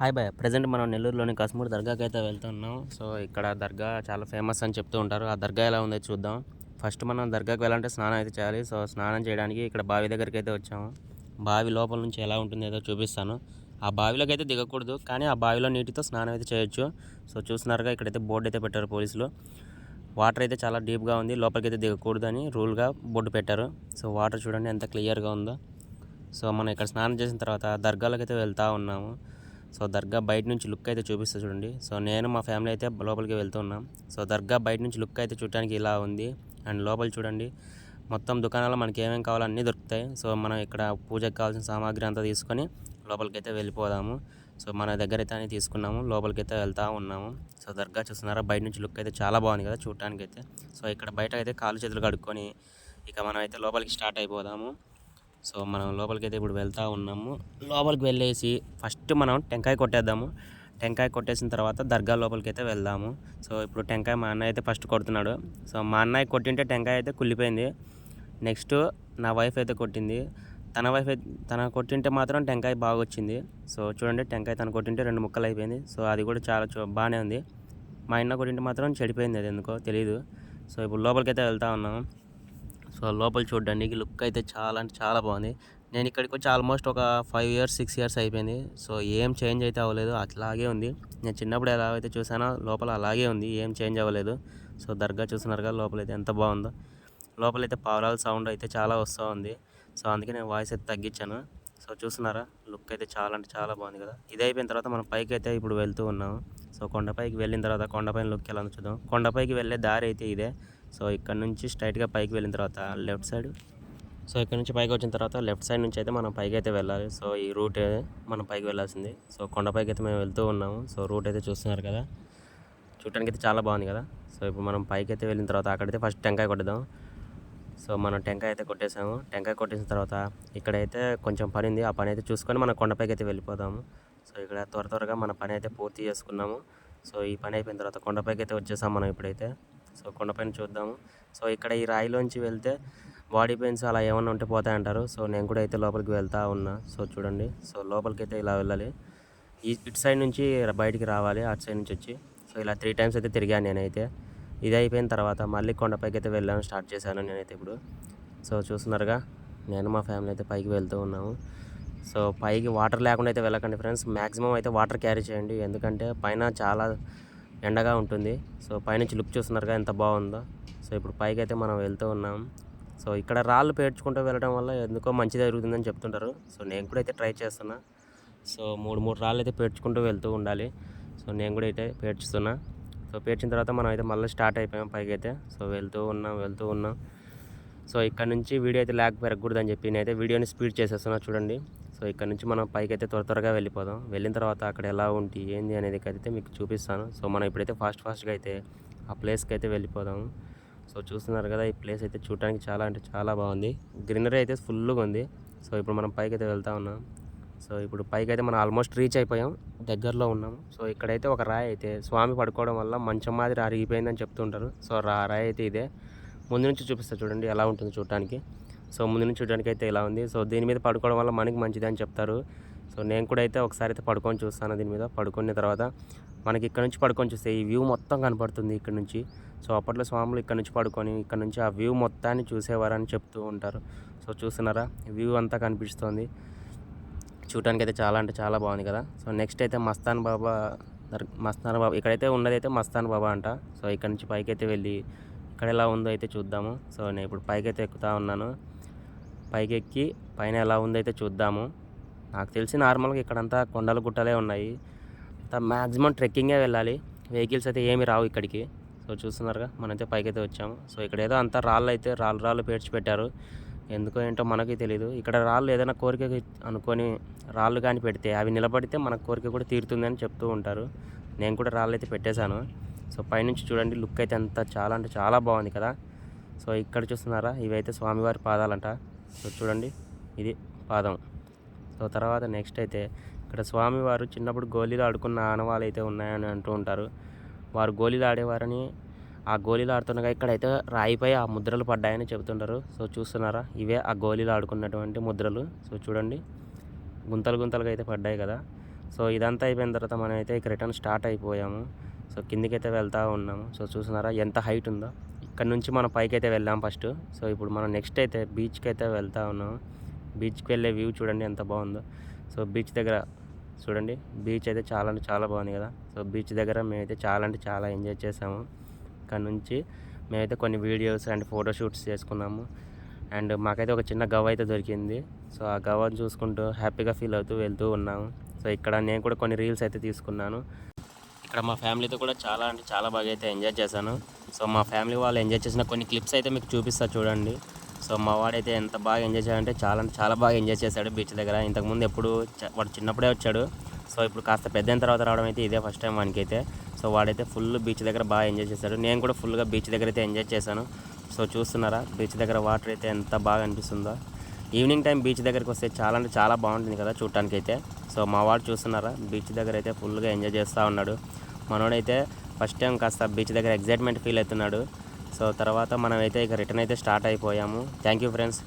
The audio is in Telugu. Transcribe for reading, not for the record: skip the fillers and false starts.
Hi bye. ప్రెజెంట్ మనం నెల్లూరులోని కస్మూర్ దర్గాకి అయితే వెళ్తున్నాం. సో ఇక్కడ దర్గా చాలా ఫేమస్ అని చెప్తూ ఉంటారు. ఆ దర్గా ఎలా ఉందో చూద్దాం. ఫస్ట్ మనం దర్గాకి వెళ్ళాలంటే స్నానం అయితే చేయాలి. సో స్నానం చేయడానికి ఇక్కడ బావి దగ్గరికి అయితే వచ్చాము. బావి లోపల నుంచి ఎలా ఉంటుంది ఏదో చూపిస్తాను. ఆ బావిలోకి అయితే దిగకూడదు, కానీ ఆ బావిలో నీటితో స్నానం అయితే చేయొచ్చు. సో చూస్తున్నారుగా, ఇక్కడైతే బోర్డు అయితే పెట్టారు పోలీసులు. వాటర్ అయితే చాలా డీప్గా ఉంది, లోపలికి అయితే దిగకూడదు అని రూల్గా బోర్డు పెట్టారు. సో వాటర్ చూడండి ఎంత క్లియర్గా ఉందో. సో మనం ఇక్కడ స్నానం చేసిన తర్వాత దర్గాలోకి అయితే వెళ్తూ ఉన్నాము. సో దర్గా బయట నుంచి లుక్ అయితే చూపిస్తా చూడండి. సో నేను మా ఫ్యామిలీ అయితే లోపలికి వెళ్తున్నాం. సో దర్గా బయట నుంచి లుక్ అయితే చూడడానికి ఇలా ఉంది. అండ్ లోపల చూడండి, మొత్తం దుకాణాల్లో మనకి ఏమేమి కావాలో అన్నీ దొరుకుతాయి. సో మనం ఇక్కడ పూజకి కావాల్సిన సామాగ్రి అంతా తీసుకొని లోపలికి అయితే వెళ్ళిపోదాము. సో మన దగ్గర అయితే అని తీసుకున్నాము, లోపలికి అయితే వెళ్తూ ఉన్నాము. సో దర్గా చూస్తున్నారా, బయట నుంచి లుక్ అయితే చాలా బాగుంది కదా చూడటానికి అయితే. సో ఇక్కడ బయట అయితే కాళ్ళు చేతులు కడుక్కొని ఇక మనం అయితే లోపలికి స్టార్ట్ అయిపోదాము. సో మనం లోపలికి అయితే ఇప్పుడు వెళ్తూ ఉన్నాము. లోపలికి వెళ్ళేసి ఫస్ట్ మనం టెంకాయ కొట్టేద్దాము. టెంకాయ కొట్టేసిన తర్వాత దర్గా లోపలికి అయితే వెళ్దాము. సో ఇప్పుడు టెంకాయ మా అన్నయ్య అయితే ఫస్ట్ కొడుతున్నాడు. సో మా అన్నయ్య కొట్టింటే టెంకాయ అయితే కుళ్ళిపోయింది. నెక్స్ట్ నా వైఫ్ అయితే కొట్టింది. తన కొట్టింటే మాత్రం టెంకాయ బాగా వచ్చింది. సో చూడండి, టెంకాయ తను కొట్టింటే 2 ముక్కలు అయిపోయింది. సో అది కూడా చాలా బాగానే ఉంది. మా అన్న కొట్టింటే మాత్రం చెడిపోయింది, అది ఎందుకో తెలియదు. సో ఇప్పుడు లోపలికి అయితే వెళ్తూ ఉన్నాము. సో లోపల చూడడానికి లుక్ అయితే చాలా అంటే చాలా బాగుంది. నేను ఇక్కడికి వచ్చి ఆల్మోస్ట్ ఒక 5 ఇయర్స్ 6 ఇయర్స్ అయిపోయింది. సో ఏం చేంజ్ అయితే అవ్వలేదు, అట్లాగే ఉంది. నేను చిన్నప్పుడు ఎలా అయితే చూసానో లోపల అలాగే ఉంది, ఏం చేంజ్ అవ్వలేదు. సో దర్గా చూస్తున్నారు కదా, లోపలైతే ఎంత బాగుందో. లోపలైతే పావురాల సౌండ్ అయితే చాలా వస్తూ ఉంది. సో అందుకే నేను వాయిస్ అయితే తగ్గించాను. సో చూస్తున్నారా, లుక్ అయితే చాలా అంటే చాలా బాగుంది కదా. ఇది అయిపోయిన తర్వాత మనం పైకి అయితే ఇప్పుడు వెళ్తూ ఉన్నాము. సో కొండపైకి వెళ్ళిన తర్వాత కొండపైన లుక్ ఎలా ఉందో చూద్దాం. కొండపైకి వెళ్ళే దారి అయితే ఇదే. సో ఇక్కడ నుంచి స్ట్రైట్గా పైకి వెళ్ళిన తర్వాత లెఫ్ట్ సైడ్, సో ఇక్కడ నుంచి పైకి వచ్చిన తర్వాత లెఫ్ట్ సైడ్ నుంచి అయితే మనం పైకి అయితే వెళ్ళాలి. సో ఈ రూట్ మనం పైకి వెళ్ళాల్సింది. సో కొండపైకి అయితే మేము వెళ్తూ ఉన్నాము. సో రూట్ అయితే చూస్తున్నారు కదా, చూడటానికి అయితే చాలా బాగుంది కదా. సో ఇప్పుడు మనం పైకి అయితే వెళ్ళిన తర్వాత అక్కడైతే ఫస్ట్ టెంకాయ కొట్టేద్దాం. సో మనం టెంకాయ అయితే కొట్టేసాము. టెంకాయ కొట్టేసిన తర్వాత ఇక్కడైతే కొంచెం పని ఉంది, ఆ పని అయితే చూసుకొని మనం కొండపైకి అయితే వెళ్ళిపోదాము. సో ఇక్కడ త్వరగా మన పని అయితే పూర్తి చేసుకున్నాము. సో ఈ పని అయిపోయిన తర్వాత కొండపైకి అయితే వచ్చేసాం మనం ఇప్పుడైతే. సో కొండపైన చూద్దాము. సో ఇక్కడ ఈ రాయిలోంచి వెళ్తే బాడీ పెయిన్స్ అలా ఏమన్నా ఉంటే పోతాయంటారు. సో నేను కూడా అయితే లోపలికి వెళ్తూ ఉన్నా. సో చూడండి, సో లోపలికి అయితే ఇలా వెళ్ళాలి. ఇటు సైడ్ నుంచి బయటికి రావాలి, అటు సైడ్ నుంచి వచ్చి. సో ఇలా 3 టైమ్స్ అయితే తిరిగాను నేనైతే. ఇది అయిపోయిన తర్వాత మళ్ళీ కొండపైకి అయితే వెళ్ళాను, స్టార్ట్ చేశాను నేనైతే ఇప్పుడు. సో చూస్తున్నారుగా, నేను మా ఫ్యామిలీ అయితే పైకి వెళ్తూ ఉన్నాము. సో పైకి వాటర్ లేకుండా అయితే వెళ్ళకండి ఫ్రెండ్స్. మ్యాక్సిమం అయితే వాటర్ క్యారీ చేయండి, ఎందుకంటే పైన చాలా ఎండగా ఉంటుంది. సో పైనుంచి లుక్ చూస్తున్నారుగా ఎంత బాగుందో. సో ఇప్పుడు పైకి అయితే మనం వెళ్తూ ఉన్నాం. సో ఇక్కడ రాళ్ళు పేర్చుకుంటూ వెళ్ళడం వల్ల ఎందుకో మంచి జరుగుతుందని చెప్తుంటారు. సో నేను కూడా అయితే ట్రై చేస్తున్నా. సో 3 రాళ్ళు అయితే పేర్చుకుంటూ వెళ్తూ ఉండాలి. సో నేను కూడా అయితే పేర్చుతున్నా. సో పేర్చిన తర్వాత మనం అయితే మళ్ళీ స్టార్ట్ అయిపోయాం పైకి అయితే. సో వెళ్తూ ఉన్నాం. సో ఇక్కడ నుంచి వీడియో అయితే ల్యాగ్ పెరగకూడదని చెప్పి నేనైతే వీడియోని స్పీడ్ చేసేస్తున్నా చూడండి. సో ఇక్కడ నుంచి మనం పైకి అయితే త్వరగా వెళ్ళిపోదాం. వెళ్ళిన తర్వాత అక్కడ ఎలా ఉంది ఏంది అనేది అయితే మీకు చూపిస్తాను. సో మనం ఇప్పుడైతే ఫాస్ట్గా అయితే ఆ ప్లేస్కి అయితే వెళ్ళిపోదాము. సో చూస్తున్నారు కదా, ఈ ప్లేస్ అయితే చూడడానికి చాలా అంటే చాలా బాగుంది. గ్రీనరీ అయితే ఫుల్గా ఉంది. సో ఇప్పుడు మనం పైకి అయితే వెళ్తూ ఉన్నాం. సో ఇప్పుడు పైకి అయితే మనం ఆల్మోస్ట్ రీచ్ అయిపోయాం, దగ్గరలో ఉన్నాము. సో ఇక్కడైతే ఒక రాయి అయితే స్వామి పడుకోవడం వల్ల మంచం మాదిరి అరిగిపోయిందని చెప్తుంటారు. సో రాయి అయితే ఇదే. ముందు నుంచి చూపిస్తా చూడండి ఎలా ఉంటుంది చూడటానికి. సో ముందు నుంచి చూడడానికి అయితే ఇలా ఉంది. సో దీని మీద పడుకోవడం వల్ల మనకి మంచిది అని చెప్తారు. సో నేను కూడా అయితే ఒకసారి అయితే పడుకొని చూస్తాను దీని మీద. పడుకున్న తర్వాత మనకి ఇక్కడ నుంచి పడుకొని చూస్తే ఈ వ్యూ మొత్తం కనపడుతుంది ఇక్కడ నుంచి. సో అప్పట్లో స్వాములు ఇక్కడ నుంచి పడుకొని ఇక్కడ నుంచి ఆ వ్యూ మొత్తాన్ని చూసేవారని చెప్తూ ఉంటారు. సో చూస్తున్నారా, వ్యూ అంతా కనిపిస్తుంది. చూడటానికి అయితే చాలా అంటే చాలా బాగుంది కదా. సో నెక్స్ట్ అయితే మస్తాన్ బాబా ఇక్కడైతే ఉన్నదైతే మస్తాన్ బాబా అంట. సో ఇక్కడ నుంచి పైకి అయితే వెళ్ళి ఇక్కడ ఎలా ఉందో అయితే చూద్దాము. సో నేను ఇప్పుడు పైకి అయితే ఎక్కుతూ ఉన్నాను. పైకి ఎక్కి పైన ఎలా ఉందో అయితే చూద్దాము. నాకు తెలిసి నార్మల్గా ఇక్కడంతా కొండలు గుట్టలే ఉన్నాయి. మ్యాక్సిమం ట్రెక్కింగే వెళ్ళాలి, వెహికల్స్ అయితే ఏమి రావు ఇక్కడికి. సో చూస్తున్నారుగా, మనమైతే పైకి అయితే వచ్చాము. సో ఇక్కడ ఏదో అంతా రాళ్ళు పేర్చి పెట్టారు. ఎందుకో ఏంటో మనకి తెలియదు. ఇక్కడ రాళ్ళు ఏదైనా కోరిక అనుకొని రాళ్ళు కానీ పెడితే అవి నిలబడితే మన కోరిక కూడా తీరుతుందని చెప్తూ ఉంటారు. నేను కూడా రాళ్ళు అయితే పెట్టేశాను. సో పైనుంచి చూడండి, లుక్ అయితే అంత చాలా అంటే చాలా బాగుంది కదా. సో ఇక్కడ చూస్తున్నారా, ఇవైతే స్వామివారి పాదాలంట. సో చూడండి, ఇది పాదం. సో తర్వాత నెక్స్ట్ అయితే ఇక్కడ స్వామివారు చిన్నప్పుడు గోళీలు ఆడుకున్న ఆనవాళ్ళు అయితే ఉన్నాయని అంటూ ఉంటారు. వారు గోళీలు ఆడేవారని, ఆ గోళీలు ఆడుతుండగా ఇక్కడైతే రాయిపై ఆ ముద్రలు పడ్డాయని చెబుతుంటారు. సో చూస్తున్నారా, ఇవే ఆ గోళీలు ఆడుకున్నటువంటి ముద్రలు. సో చూడండి, గుంతలుగా అయితే పడ్డాయి కదా. సో ఇదంతా అయిపోయిన తర్వాత మనమైతే ఇక రిటర్న్ స్టార్ట్ అయిపోయాము. సో కిందికైతే వెళ్తూ ఉన్నాము. సో చూస్తున్నారా ఎంత హైట్ ఉందో. ఇక్కడ నుంచి మనం పైకైతే వెళ్ళాం ఫస్ట్. సో ఇప్పుడు మనం నెక్స్ట్ అయితే బీచ్కి అయితే వెళ్తూ ఉన్నాము. బీచ్కి వెళ్ళే వ్యూ చూడండి ఎంత బాగుందో. సో బీచ్ దగ్గర చూడండి, బీచ్ అయితే చాలా అంటే చాలా బాగుంది కదా. సో బీచ్ దగ్గర మేమైతే చాలా అంటే చాలా ఎంజాయ్ చేసాము. ఇక్కడ నుంచి మేమైతే కొన్ని వీడియోస్ అండ్ ఫోటోషూట్స్ చేసుకున్నాము. అండ్ మాకైతే ఒక చిన్న గవ్వ అయితే దొరికింది. సో ఆ గవ్వను చూసుకుంటూ హ్యాపీగా ఫీల్ అవుతూ వెళ్తూ ఉన్నాము. సో ఇక్కడ నేను కూడా కొన్ని రీల్స్ అయితే తీసుకున్నాను. ఇక్కడ మా ఫ్యామిలీతో కూడా చాలా అంటే చాలా బాగా అయితే ఎంజాయ్ చేశాను. సో మా ఫ్యామిలీ వాళ్ళు ఎంజాయ్ చేసిన కొన్ని క్లిప్స్ అయితే మీకు చూపిస్తా చూడండి. సో మా వాడైతే ఎంత బాగా ఎంజాయ్ చేయాలంటే చాలా అంటే చాలా బాగా ఎంజాయ్ చేశాడు బీచ్ దగ్గర. ఇంతకుముందు ఎప్పుడు వాడు చిన్నప్పుడే వచ్చాడు. సో ఇప్పుడు కాస్త పెద్దయిన తర్వాత రావడం అయితే ఇదే ఫస్ట్ టైం వానికైతే. సో వాడైతే ఫుల్ బీచ్ దగ్గర బాగా ఎంజాయ్ చేశాడు. నేను కూడా ఫుల్గా బీచ్ దగ్గర అయితే ఎంజాయ్ చేశాను. సో చూస్తున్నారా బీచ్ దగ్గర వాటర్ అయితే ఎంత బాగా అనిపిస్తుందో. ఈవినింగ్ టైం బీచ్ దగ్గరికి వస్తే చాలా అంటే చాలా బాగుంటుంది కదా చూడటానికి అయితే. సో మా వాడు చూస్తున్నారా బీచ్ దగ్గర అయితే ఫుల్గా ఎంజాయ్ చేస్తూ ఉన్నాడు. మనోడైతే ఫస్ట్ టైం కాస్త బీచ్ దగ్గర ఎగ్జైట్మెంట్ ఫీల్ అవుతున్నాడు. సో తర్వాత మనమైతే ఇక రిటర్న్ అయితే స్టార్ట్ అయిపోయాము. Thank you friends.